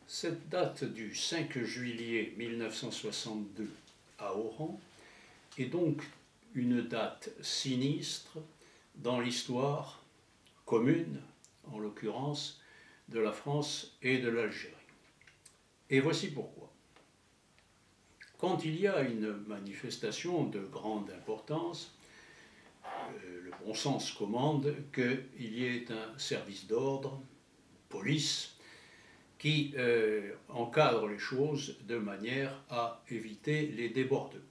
Cette date du 5 juillet 1962 à Oran est donc une date sinistre dans l'histoire commune, en l'occurrence, de la France et de l'Algérie. Et voici pourquoi. Quand il y a une manifestation de grande importance, le bon sens commande qu'il y ait un service d'ordre, police, qui encadre les choses de manière à éviter les débordements.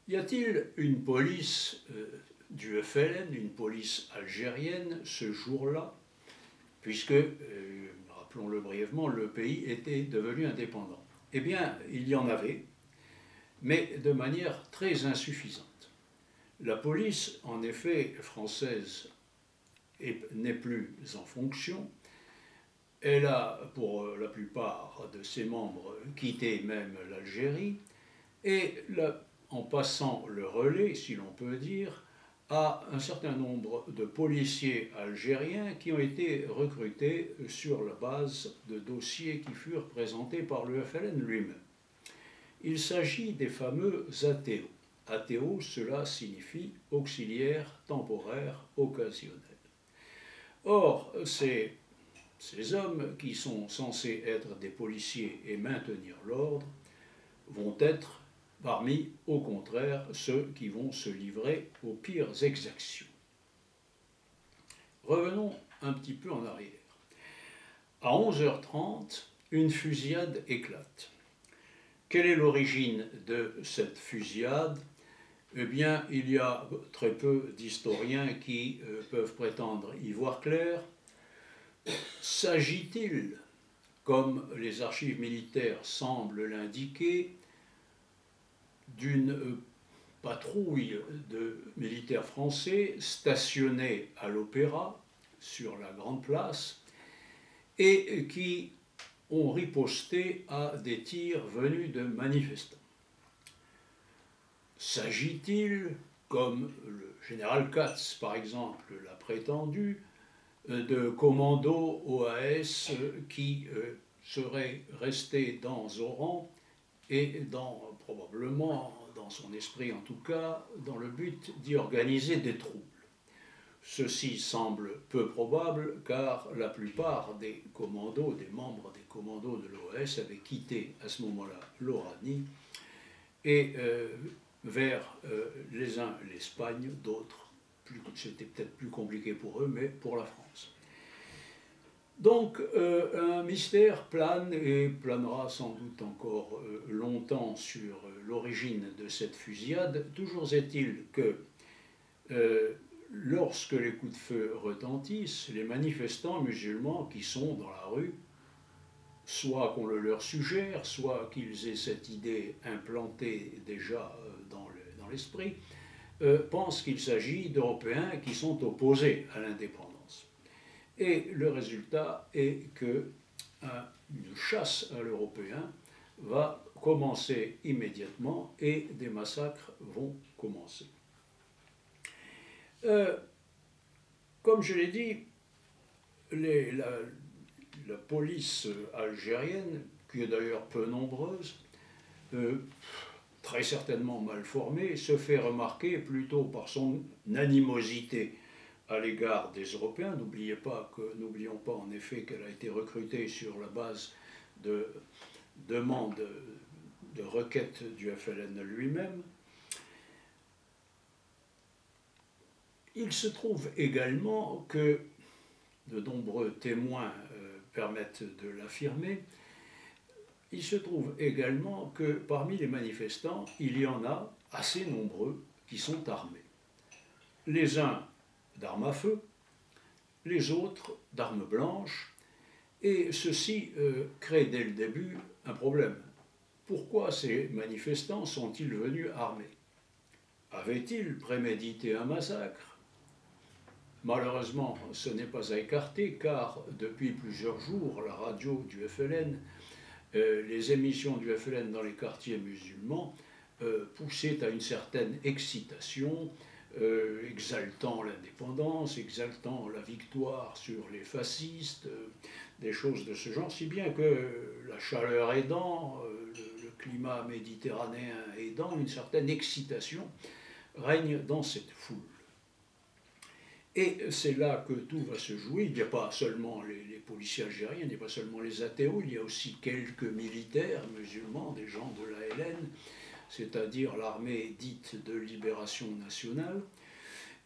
Y a-t-il une police du FLN, une police algérienne, ce jour-là, puisque, rappelons-le brièvement, le pays était devenu indépendant? Eh bien, il y en avait, mais de manière très insuffisante. La police, en effet, française n'est plus en fonction. Elle a, pour la plupart de ses membres, quitté même l'Algérie, et en passant le relais, si l'on peut dire, à un certain nombre de policiers algériens qui ont été recrutés sur la base de dossiers qui furent présentés par le FLN lui-même. Il s'agit des fameux ATO. ATO, cela signifie auxiliaire temporaire occasionnel. Or, ces hommes qui sont censés être des policiers et maintenir l'ordre vont être parmi, au contraire, ceux qui vont se livrer aux pires exactions. Revenons un petit peu en arrière. À 11h30, une fusillade éclate. Quelle est l'origine de cette fusillade? Eh bien, il y a très peu d'historiens qui peuvent prétendre y voir clair. S'agit-il, comme les archives militaires semblent l'indiquer, d'une patrouille de militaires français stationnés à l'Opéra, sur la Grande Place, et qui ont riposté à des tirs venus de manifestants? S'agit-il, comme le général Katz, par exemple, l'a prétendu, de commandos OAS qui seraient restés dans Oran et probablement, dans son esprit en tout cas, dans le but d'y organiser des troubles? Ceci semble peu probable car la plupart des commandos, des membres des commandos de l'OAS avaient quitté à ce moment-là l'Oranie et vers les uns l'Espagne, d'autres, c'était peut-être plus compliqué pour eux, mais pour la France. Donc un mystère plane et planera sans doute encore longtemps sur l'origine de cette fusillade. Toujours est-il que lorsque les coups de feu retentissent, les manifestants musulmans qui sont dans la rue, soit qu'on le leur suggère, soit qu'ils aient cette idée implantée déjà dans l'esprit, pensent qu'il s'agit d'Européens qui sont opposés à l'indépendance. Et le résultat est qu'une chasse à l'Européen va commencer immédiatement et des massacres vont commencer. Comme je l'ai dit, la police algérienne, qui est d'ailleurs peu nombreuse, très certainement mal formée, se fait remarquer plutôt par son animosité à l'égard des Européens. N'oublions pas en effet qu'elle a été recrutée sur la base de demandes, de requêtes du FLN lui-même. Il se trouve également que de nombreux témoins permettent de l'affirmer. Il se trouve également que parmi les manifestants, il y en a assez nombreux qui sont armés. Les uns d'armes à feu, les autres d'armes blanches, et ceci crée dès le début un problème. Pourquoi ces manifestants sont-ils venus armés? Avaient-ils prémédité un massacre? Malheureusement, ce n'est pas à écarter, car depuis plusieurs jours, la radio du FLN, les émissions du FLN dans les quartiers musulmans poussaient à une certaine excitation, exaltant l'indépendance, exaltant la victoire sur les fascistes, des choses de ce genre, si bien que la chaleur aidant, le climat méditerranéen aidant, une certaine excitation règne dans cette foule. Et c'est là que tout va se jouer. Il n'y a pas seulement les policiers algériens, il n'y a pas seulement les athées, il y a aussi quelques militaires musulmans, des gens de la LN, c'est-à-dire l'armée dite de libération nationale.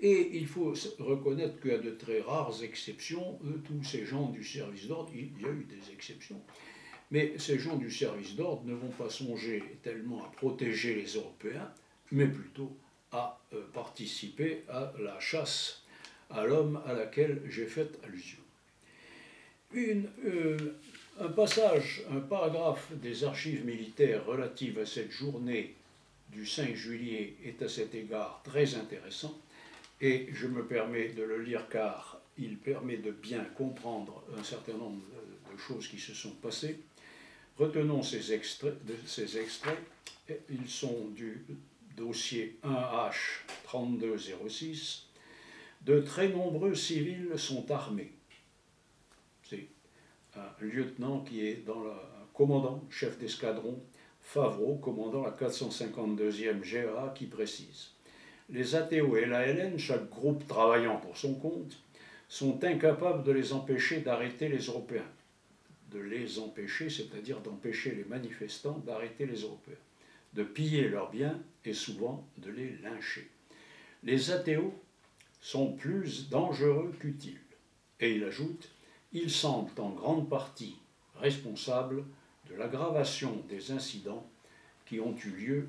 Et il faut reconnaître qu'à de très rares exceptions, tous ces gens du service d'ordre, il y a eu des exceptions, mais ces gens du service d'ordre ne vont pas songer tellement à protéger les Européens, mais plutôt à participer à la chasse à l'homme à laquelle j'ai fait allusion. Un paragraphe des archives militaires relative à cette journée du 5 juillet est à cet égard très intéressant, et je me permets de le lire car il permet de bien comprendre un certain nombre de choses qui se sont passées. Retenons ces extraits. Ils sont du dossier 1H 3206. De très nombreux civils sont armés. C'est un lieutenant qui est dans un commandant, chef d'escadron, Favreau, commandant la 452e GA, qui précise: les ATO et la LN, chaque groupe travaillant pour son compte, sont incapables de les empêcher d'arrêter les Européens. De les empêcher, c'est-à-dire d'empêcher les manifestants d'arrêter les Européens, de piller leurs biens et souvent de les lyncher. Les ATO sont plus dangereux qu'utiles. Et il ajoute: ils semblent en grande partie responsables de l'aggravation des incidents qui ont eu lieu